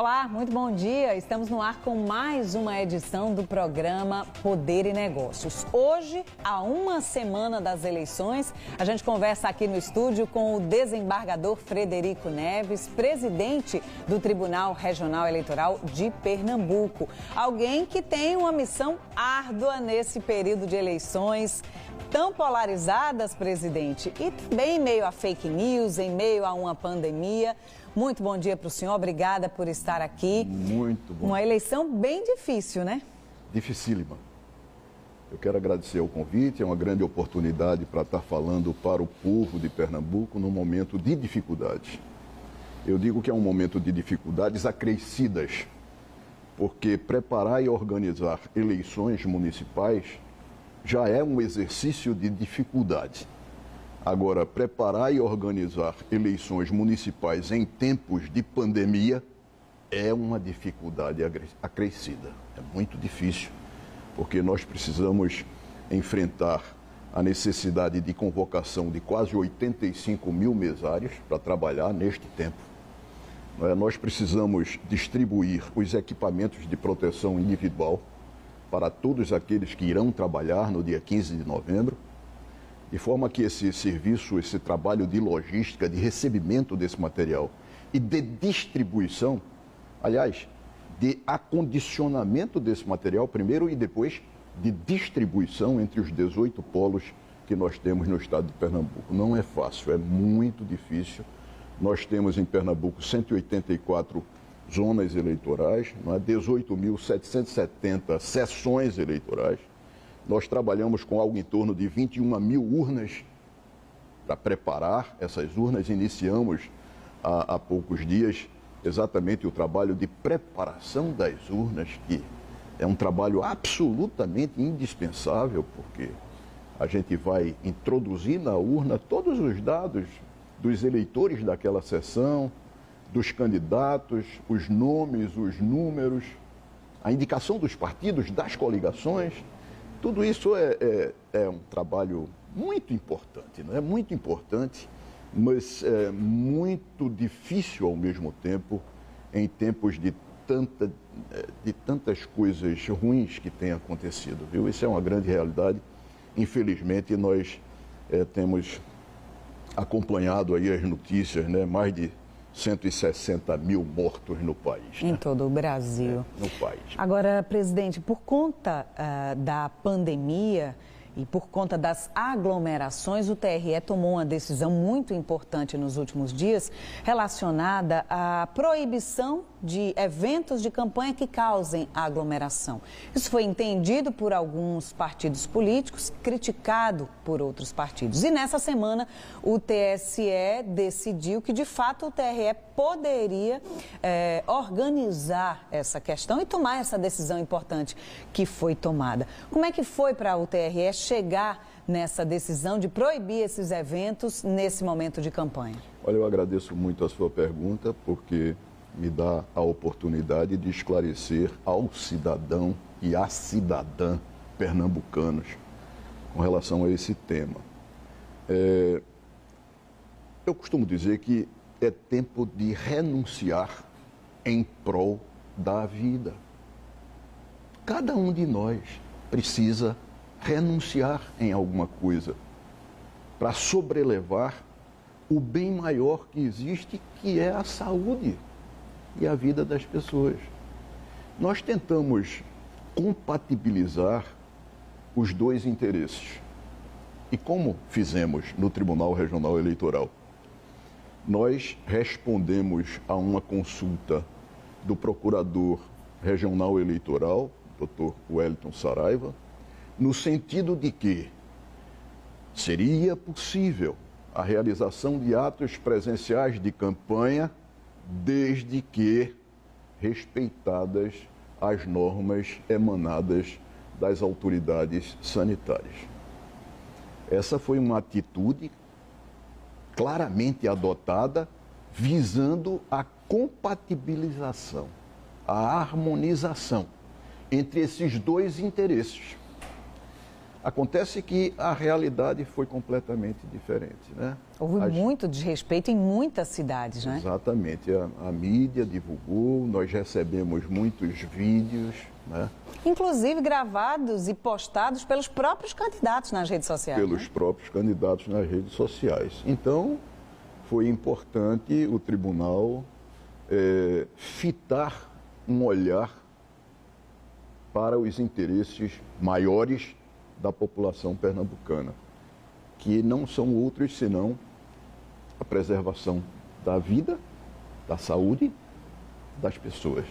Olá, muito bom dia. Estamos no ar com mais uma edição do programa Poder e Negócios. Hoje, há uma semana das eleições, a gente conversa aqui no estúdio com o desembargador Frederico Neves, presidente do Tribunal Regional Eleitoral de Pernambuco. Alguém que tem uma missão árdua nesse período de eleições tão polarizadas, presidente, e também em meio a fake news, em meio a uma pandemia. Muito bom dia para o senhor, obrigada por estar aqui. Muito bom. Uma eleição bem difícil, né? Dificílima. Eu quero agradecer o convite, é uma grande oportunidade para estar falando para o povo de Pernambuco num momento de dificuldades. Eu digo que é um momento de dificuldades acrescidas, porque preparar e organizar eleições municipais já é um exercício de dificuldade. Agora, preparar e organizar eleições municipais em tempos de pandemia é uma dificuldade acrescida. É muito difícil, porque nós precisamos enfrentar a necessidade de convocação de quase 85 mil mesários para trabalhar neste tempo. Nós precisamos distribuir os equipamentos de proteção individual para todos aqueles que irão trabalhar no dia 15 de novembro, de forma que esse serviço, esse trabalho de logística, de recebimento desse material e de distribuição, aliás, de acondicionamento desse material primeiro e depois de distribuição entre os 18 polos que nós temos no estado de Pernambuco. Não é fácil, é muito difícil. Nós temos em Pernambuco 184 zonas eleitorais, 18.770 sessões eleitorais. Nós trabalhamos com algo em torno de 21 mil urnas para preparar essas urnas. Iniciamos há poucos dias exatamente o trabalho de preparação das urnas, que é um trabalho absolutamente indispensável, porque a gente vai introduzir na urna todos os dados dos eleitores daquela sessão, dos candidatos, os nomes, os números, a indicação dos partidos, das coligações. Tudo isso é um trabalho muito importante, não é? Muito importante, mas muito difícil ao mesmo tempo, em tempos de tantas coisas ruins que têm acontecido, viu? Isso é uma grande realidade. Infelizmente, nós temos acompanhado aí as notícias, né? Mais de 160 mil mortos no país. Em todo o Brasil. No país. Agora, presidente, por conta da pandemia e por conta das aglomerações, o TRE tomou uma decisão muito importante nos últimos dias relacionada à proibição de eventos de campanha que causem aglomeração. Isso foi entendido por alguns partidos políticos, criticado por outros partidos. E nessa semana, o TSE decidiu que, de fato, o TRE poderia organizar essa questão e tomar essa decisão importante que foi tomada. Como é que foi para o TRE chegar nessa decisão de proibir esses eventos nesse momento de campanha? Olha, eu agradeço muito a sua pergunta, porque me dá a oportunidade de esclarecer ao cidadão e à cidadã pernambucanos com relação a esse tema. Eu costumo dizer que é tempo de renunciar em prol da vida. Cada um de nós precisa renunciar em alguma coisa para sobrelevar o bem maior que existe, que é a saúde e a vida das pessoas. Nós tentamos compatibilizar os dois interesses. E como fizemos no Tribunal Regional Eleitoral? Nós respondemos a uma consulta do Procurador Regional Eleitoral, Dr. Wellington Saraiva, no sentido de que seria possível a realização de atos presenciais de campanha desde que respeitadas as normas emanadas das autoridades sanitárias. Essa foi uma atitude claramente adotada visando a compatibilização, a harmonização entre esses dois interesses. Acontece que a realidade foi completamente diferente, né? Houve muito desrespeito em muitas cidades, né? Exatamente. A mídia divulgou, nós recebemos muitos vídeos, né? Inclusive gravados e postados pelos próprios candidatos nas redes sociais. Pelos próprios candidatos nas redes sociais. Então, foi importante o tribunal fitar um olhar para os interesses maiores da população pernambucana, que não são outros senão a preservação da vida, da saúde das pessoas.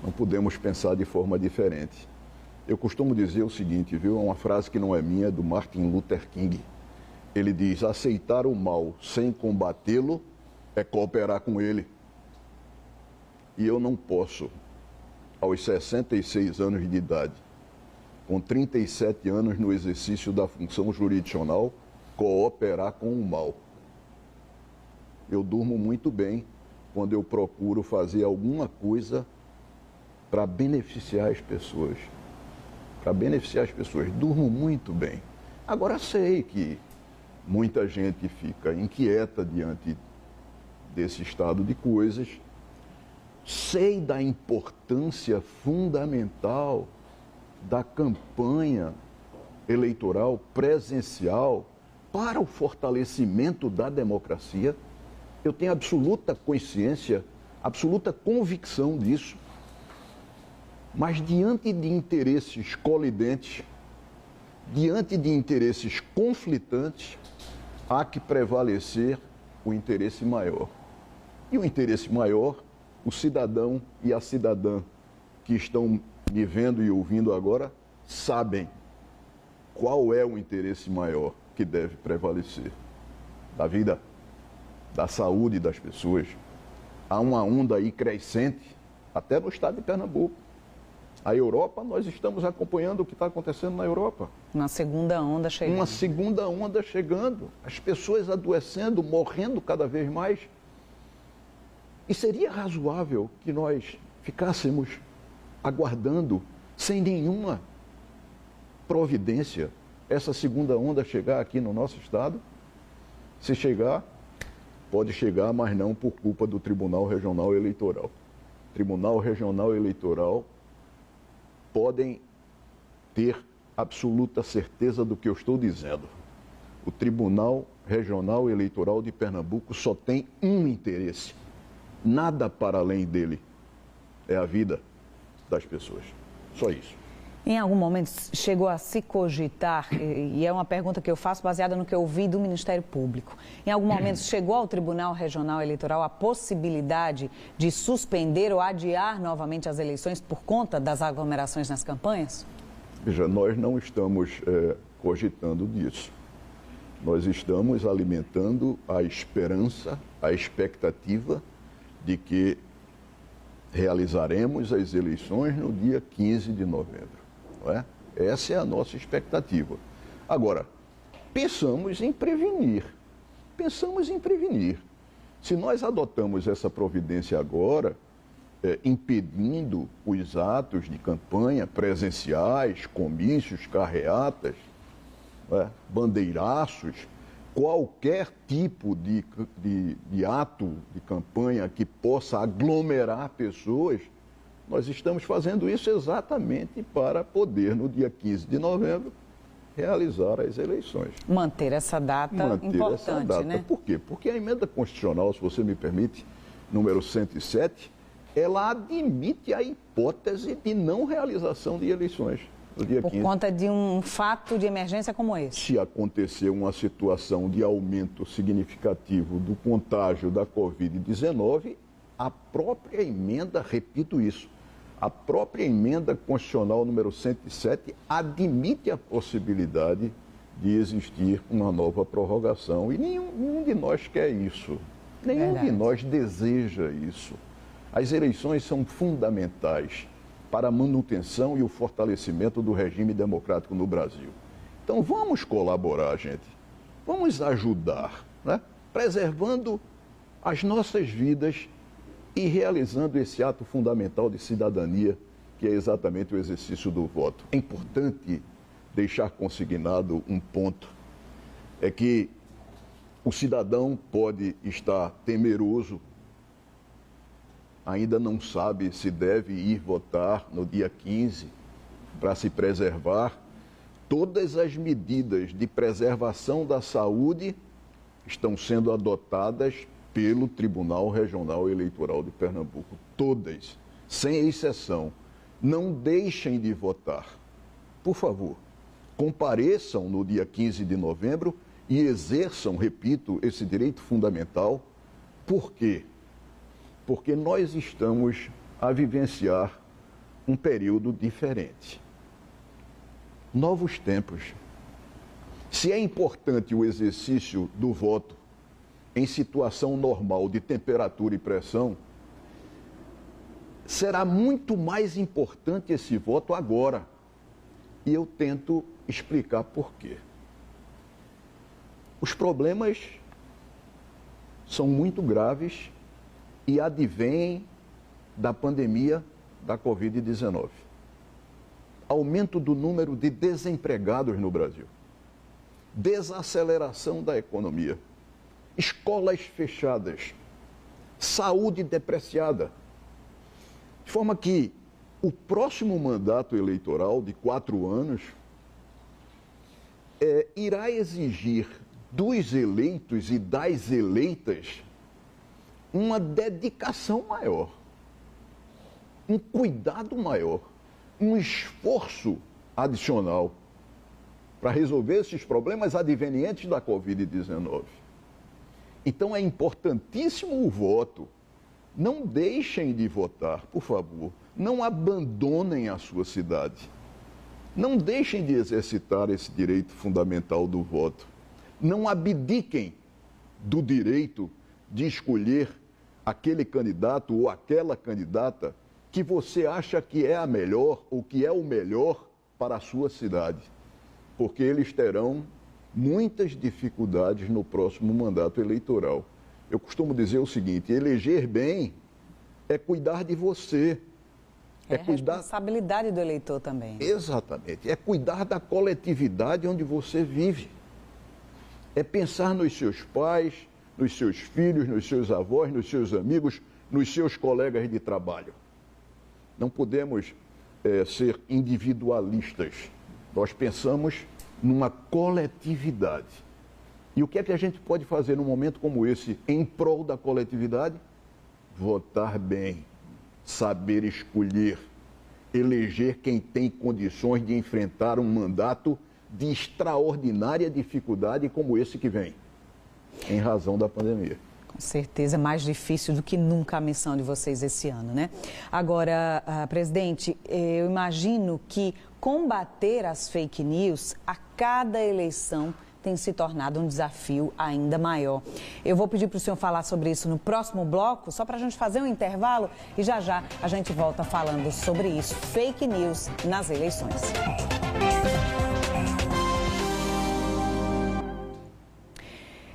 Não podemos pensar de forma diferente. Eu costumo dizer o seguinte, viu? Uma frase que não é minha, é do Martin Luther King. Ele diz: aceitar o mal sem combatê-lo é cooperar com ele. E eu não posso, aos 66 anos de idade, com 37 anos no exercício da função jurisdicional, cooperar com o mal. Eu durmo muito bem quando eu procuro fazer alguma coisa para beneficiar as pessoas. Para beneficiar as pessoas. Durmo muito bem. Agora sei que muita gente fica inquieta diante desse estado de coisas. Sei da importância fundamental da campanha eleitoral presencial para o fortalecimento da democracia. Eu tenho absoluta consciência, absoluta convicção disso. Mas diante de interesses colidentes, diante de interesses conflitantes, há que prevalecer o interesse maior. E o interesse maior, o cidadão e a cidadã que estão me vendo e ouvindo agora, sabem qual é o interesse maior que deve prevalecer. Da vida, da saúde das pessoas. Há uma onda aí crescente, até no estado de Pernambuco. A Europa, nós estamos acompanhando o que está acontecendo na Europa. Uma segunda onda chegando. Uma segunda onda chegando. As pessoas adoecendo, morrendo cada vez mais. E seria razoável que nós ficássemos aguardando, sem nenhuma providência, essa segunda onda chegar aqui no nosso estado? Se chegar, pode chegar, mas não por culpa do Tribunal Regional Eleitoral. Tribunal Regional Eleitoral podem ter absoluta certeza do que eu estou dizendo. O Tribunal Regional Eleitoral de Pernambuco só tem um interesse, nada para além dele, é a vida das pessoas. Só isso. Em algum momento chegou a se cogitar, e é uma pergunta que eu faço baseada no que eu ouvi do Ministério Público, em algum momento chegou ao Tribunal Regional Eleitoral a possibilidade de suspender ou adiar novamente as eleições por conta das aglomerações nas campanhas? Veja, nós não estamos cogitando disso. Nós estamos alimentando a esperança, a expectativa de que realizaremos as eleições no dia 15 de novembro. Não é? Essa é a nossa expectativa. Agora, pensamos em prevenir. Pensamos em prevenir. Se nós adotamos essa providência agora, impedindo os atos de campanha presenciais, comícios, carreatas, bandeiraços, qualquer tipo de ato de campanha que possa aglomerar pessoas, nós estamos fazendo isso exatamente para poder, no dia 15 de novembro, realizar as eleições. Manter essa data importante, essa data. né? Por quê? Porque a emenda constitucional, se você me permite, número 107, ela admite a hipótese de não realização de eleições no dia 15. Por conta de um fato de emergência como esse. Se acontecer uma situação de aumento significativo do contágio da Covid-19, a própria emenda, repito isso, a própria emenda constitucional número 107 admite a possibilidade de existir uma nova prorrogação. E nenhum de nós quer isso. Nenhum de nós deseja isso. As eleições são fundamentais para a manutenção e o fortalecimento do regime democrático no Brasil. Então vamos colaborar, gente. Vamos ajudar, né? Preservando as nossas vidas e realizando esse ato fundamental de cidadania, que é exatamente o exercício do voto. É importante deixar consignado um ponto. É que o cidadão pode estar temeroso, ainda não sabe se deve ir votar no dia 15 para se preservar. Todas as medidas de preservação da saúde estão sendo adotadas pelo Tribunal Regional Eleitoral de Pernambuco. Todas, sem exceção. Não deixem de votar. Por favor, compareçam no dia 15 de novembro e exerçam, repito, esse direito fundamental. Por quê? Porque nós estamos a vivenciar um período diferente. Novos tempos. Se é importante o exercício do voto em situação normal de temperatura e pressão, será muito mais importante esse voto agora. E eu tento explicar por quê. Os problemas são muito graves e advêm da pandemia da Covid-19. Aumento do número de desempregados no Brasil, desaceleração da economia, escolas fechadas, saúde depreciada, de forma que o próximo mandato eleitoral de 4 anos irá exigir dos eleitos e das eleitas uma dedicação maior, um cuidado maior, um esforço adicional para resolver esses problemas advenientes da Covid-19. Então é importantíssimo o voto. Não deixem de votar, por favor. Não abandonem a sua cidade. Não deixem de exercitar esse direito fundamental do voto. Não abdiquem do direito de escolher aquele candidato ou aquela candidata que você acha que é a melhor ou que é o melhor para a sua cidade, porque eles terão muitas dificuldades no próximo mandato eleitoral. Eu costumo dizer o seguinte: eleger bem é cuidar de você. É cuidar... responsabilidade do eleitor também. Exatamente. É cuidar da coletividade onde você vive. É pensar nos seus pais, nos seus filhos, nos seus avós, nos seus amigos, nos seus colegas de trabalho. Não podemos ser individualistas. Nós pensamos numa coletividade. E o que é que a gente pode fazer num momento como esse em prol da coletividade? Votar bem, saber escolher, eleger quem tem condições de enfrentar um mandato de extraordinária dificuldade como esse que vem, em razão da pandemia. Com certeza, mais difícil do que nunca a missão de vocês esse ano, né? Agora, presidente, eu imagino que combater as fake news a cada eleição tem se tornado um desafio ainda maior. Eu vou pedir para o senhor falar sobre isso no próximo bloco, só para a gente fazer um intervalo e já já a gente volta falando sobre isso, fake news nas eleições.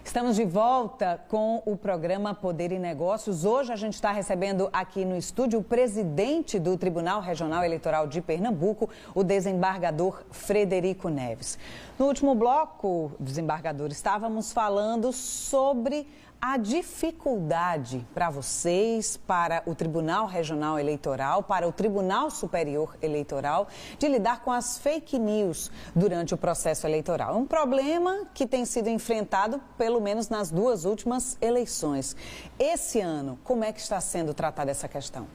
Estamos de volta com o programa Poder e Negócios. Hoje a gente está recebendo aqui no estúdio o presidente do Tribunal Regional Eleitoral de Pernambuco, o desembargador Frederico Neves. No último bloco, desembargador, estávamos falando sobre a dificuldade para vocês, para o Tribunal Regional Eleitoral, para o Tribunal Superior Eleitoral, de lidar com as fake news durante o processo eleitoral. Um problema que tem sido enfrentado, pelo menos nas 2 últimas eleições. Esse ano, como é que está sendo tratada essa questão?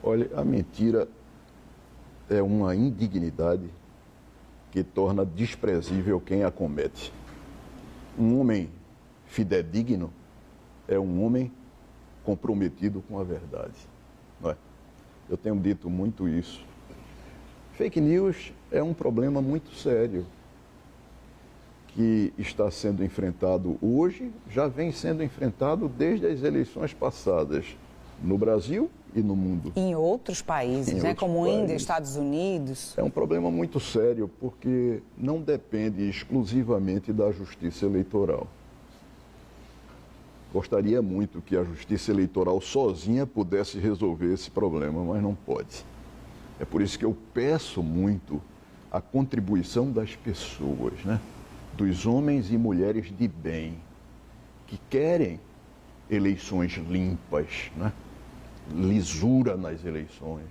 Olha, a mentira é uma indignidade que torna desprezível quem a comete. Um homem fidedigno é um homem comprometido com a verdade. Não é? Eu tenho dito muito isso. Fake news é um problema muito sério que está sendo enfrentado hoje, já vem sendo enfrentado desde as eleições passadas, no Brasil e no mundo. Em outros países, né? Como Índia, Estados Unidos. É um problema muito sério porque não depende exclusivamente da justiça eleitoral. Gostaria muito que a Justiça Eleitoral sozinha pudesse resolver esse problema, mas não pode. É por isso que eu peço muito a contribuição das pessoas, né? Dos homens e mulheres de bem, que querem eleições limpas, né? Lisura nas eleições.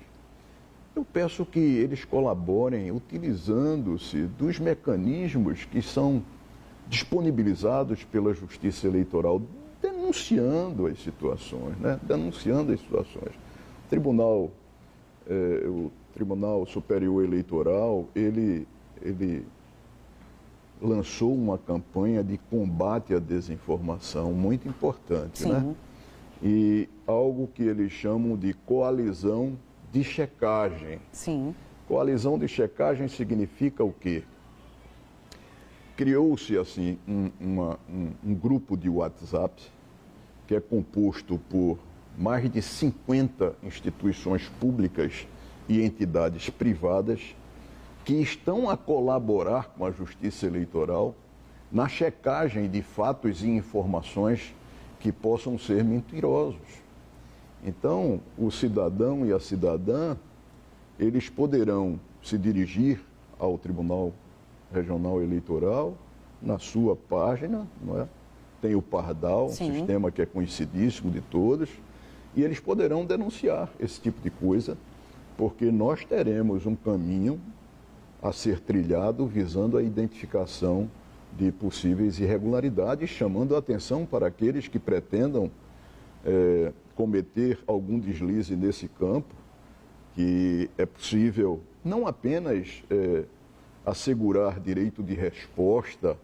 Eu peço que eles colaborem utilizando-se dos mecanismos que são disponibilizados pela Justiça Eleitoral, denunciando as situações, né? Denunciando as situações. O Tribunal Superior Eleitoral, ele lançou uma campanha de combate à desinformação muito importante, Sim. né? E algo que eles chamam de coalizão de checagem. Sim. Coalizão de checagem significa o quê? Criou-se assim um grupo de WhatsApp que é composto por mais de 50 instituições públicas e entidades privadas que estão a colaborar com a Justiça Eleitoral na checagem de fatos e informações que possam ser mentirosos. Então, o cidadão e a cidadã, eles poderão se dirigir ao Tribunal Regional Eleitoral na sua página, não é? Tem o Pardal, um sistema que é conhecidíssimo de todos, e eles poderão denunciar esse tipo de coisa, porque nós teremos um caminho a ser trilhado visando a identificação de possíveis irregularidades, chamando a atenção para aqueles que pretendam cometer algum deslize nesse campo, que é possível não apenas assegurar direito de resposta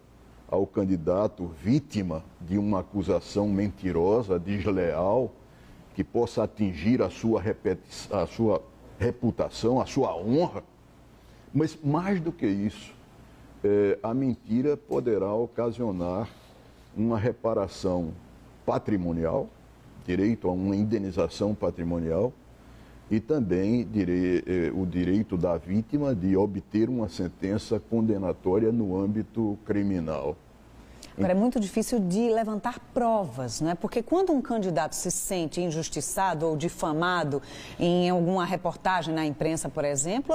ao candidato vítima de uma acusação mentirosa, desleal, que possa atingir a sua reputação, a sua honra, mas mais do que isso, a mentira poderá ocasionar uma reparação patrimonial, direito a uma indenização patrimonial, e também o direito da vítima de obter uma sentença condenatória no âmbito criminal. Agora, é muito difícil de levantar provas, não é? Porque quando um candidato se sente injustiçado ou difamado em alguma reportagem na imprensa, por exemplo,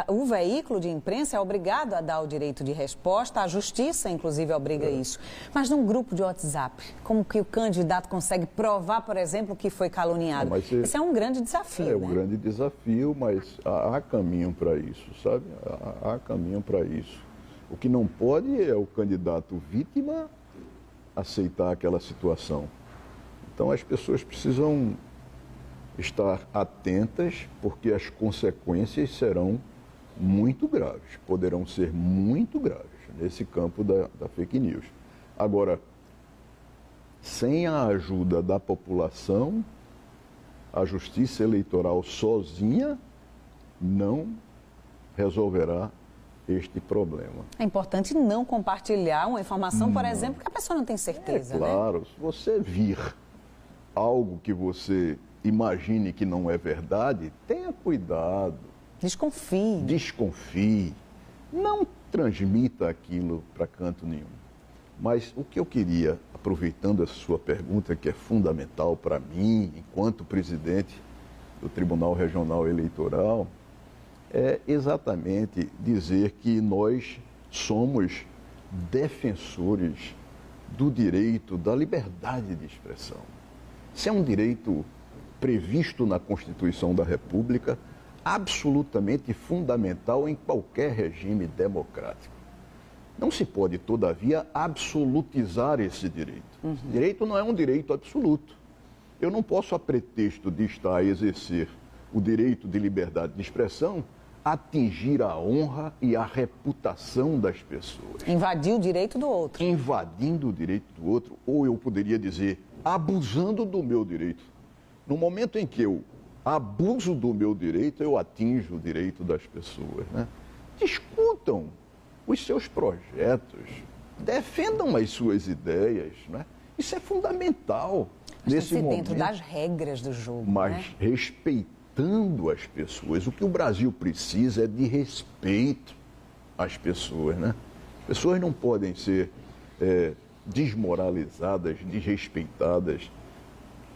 o veículo de imprensa é obrigado a dar o direito de resposta, a justiça, inclusive, obriga isso. Mas num grupo de WhatsApp, como que o candidato consegue provar, por exemplo, que foi caluniado? Esse é um grande desafio, É né? um grande desafio, mas há caminho para isso, sabe? Há caminho para isso. O que não pode é o candidato vítima aceitar aquela situação. Então as pessoas precisam estar atentas, porque as consequências serão muito graves, poderão ser muito graves nesse campo da fake news. Agora, sem a ajuda da população, a Justiça Eleitoral sozinha não resolverá este problema. É importante não compartilhar uma informação, por exemplo, que a pessoa não tem certeza, claro, né? Se você vir algo que você imagine que não é verdade, tenha cuidado. Desconfie. Desconfie. Não transmita aquilo para canto nenhum. Mas o que eu queria, aproveitando essa sua pergunta, que é fundamental para mim, enquanto presidente do Tribunal Regional Eleitoral, é exatamente dizer que nós somos defensores do direito da liberdade de expressão. Isso é um direito previsto na Constituição da República, absolutamente fundamental em qualquer regime democrático. Não se pode, todavia, absolutizar esse direito. Esse direito não é um direito absoluto. Eu não posso, a pretexto de estar a exercer o direito de liberdade de expressão, atingir a honra e a reputação das pessoas. Invadir o direito do outro. Invadindo o direito do outro, ou eu poderia dizer, abusando do meu direito. No momento em que eu abuso do meu direito, eu atinjo o direito das pessoas, né? Discutam os seus projetos, defendam as suas ideias, né? Isso é fundamental nesse momento. Dentro das regras do jogo, mas né? Respeitando as pessoas. O que o Brasil precisa é de respeito às pessoas, né? As pessoas não podem ser desmoralizadas, desrespeitadas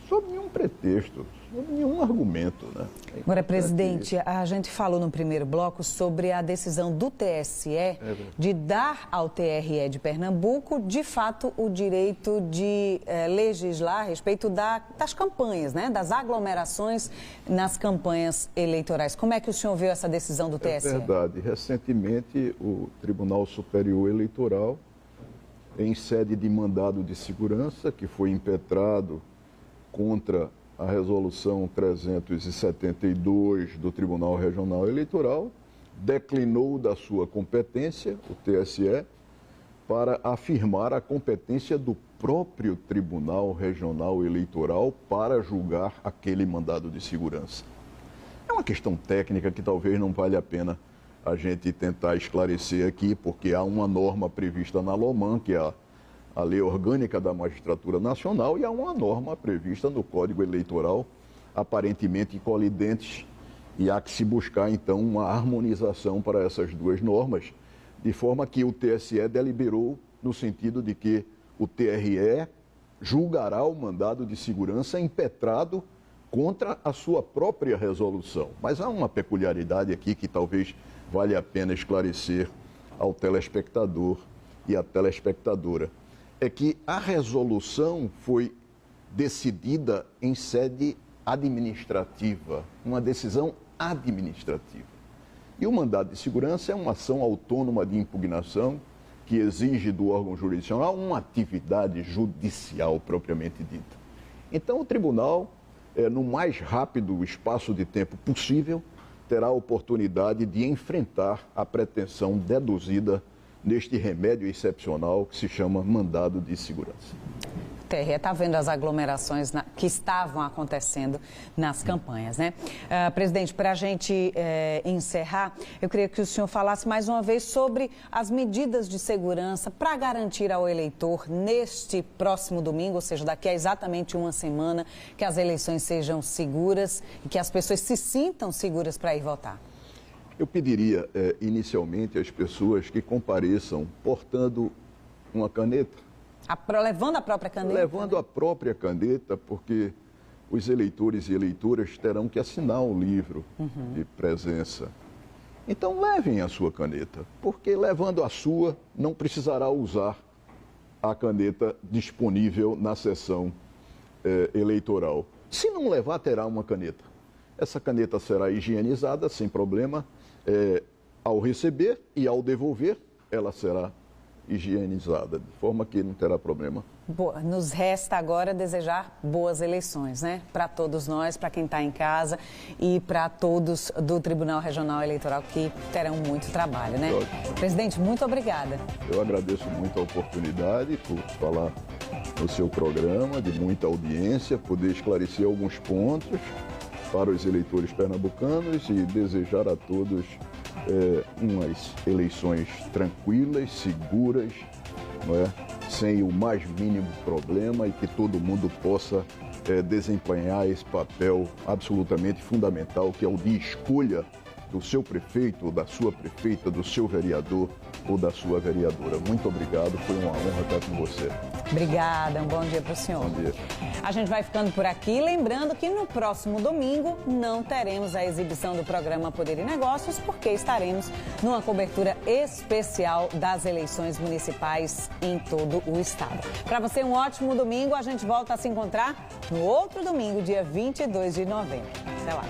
sob nenhum pretexto, sob nenhum argumento, né? Agora, presidente, a gente falou no primeiro bloco sobre a decisão do TSE de dar ao TRE de Pernambuco, de fato, o direito de legislar a respeito das campanhas, né? Das aglomerações nas campanhas eleitorais. Como é que o senhor viu essa decisão do TSE? É verdade. Recentemente, o Tribunal Superior Eleitoral, em sede de mandado de segurança, que foi impetrado contra a resolução 372 do Tribunal Regional Eleitoral, declinou da sua competência, o TSE, para afirmar a competência do próprio Tribunal Regional Eleitoral para julgar aquele mandado de segurança. É uma questão técnica que talvez não valha a pena a gente tentar esclarecer aqui, porque há uma norma prevista na LOMAN, que é a Lei Orgânica da Magistratura Nacional, e há uma norma prevista no Código Eleitoral, aparentemente colidentes, e há que se buscar, então, uma harmonização para essas duas normas, de forma que o TSE deliberou no sentido de que o TRE julgará o mandado de segurança impetrado contra a sua própria resolução. Mas há uma peculiaridade aqui que talvez valha a pena esclarecer ao telespectador e à telespectadora. É que a resolução foi decidida em sede administrativa, uma decisão administrativa. E o mandado de segurança é uma ação autônoma de impugnação que exige do órgão jurisdicional uma atividade judicial propriamente dita. Então, o tribunal, no mais rápido espaço de tempo possível, terá a oportunidade de enfrentar a pretensão deduzida neste remédio excepcional que se chama mandado de segurança. O TRE está vendo as aglomerações que estavam acontecendo nas campanhas, né? Presidente, para a gente encerrar, eu queria que o senhor falasse mais uma vez sobre as medidas de segurança para garantir ao eleitor neste próximo domingo, ou seja, daqui a exatamente uma semana, que as eleições sejam seguras e que as pessoas se sintam seguras para ir votar. Eu pediria, inicialmente, às pessoas que compareçam portando uma caneta. Levando a própria caneta? Levando a própria caneta, porque os eleitores e eleitoras terão que assinar um livro de presença. Então, levem a sua caneta, porque levando a sua, não precisará usar a caneta disponível na sessão eleitoral. Se não levar, terá uma caneta. Essa caneta será higienizada, sem problema. Ao receber e ao devolver, ela será higienizada, de forma que não terá problema. Boa. Nos resta agora desejar boas eleições, né? Para todos nós, para quem está em casa e para todos do Tribunal Regional Eleitoral que terão muito trabalho, né? Presidente, muito obrigada. Eu agradeço muito a oportunidade por falar no seu programa, de muita audiência, poder esclarecer alguns pontos para os eleitores pernambucanos e desejar a todos umas eleições tranquilas, seguras, não é? Sem o mais mínimo problema e que todo mundo possa desempenhar esse papel absolutamente fundamental, que é o de escolha do seu prefeito, ou da sua prefeita, do seu vereador ou da sua vereadora. Muito obrigado, foi uma honra estar com você. Obrigada, um bom dia para o senhor. Bom dia. A gente vai ficando por aqui, lembrando que no próximo domingo não teremos a exibição do programa Poder e Negócios, porque estaremos numa cobertura especial das eleições municipais em todo o estado. Para você, um ótimo domingo, a gente volta a se encontrar no outro domingo, dia 22 de novembro. Até lá.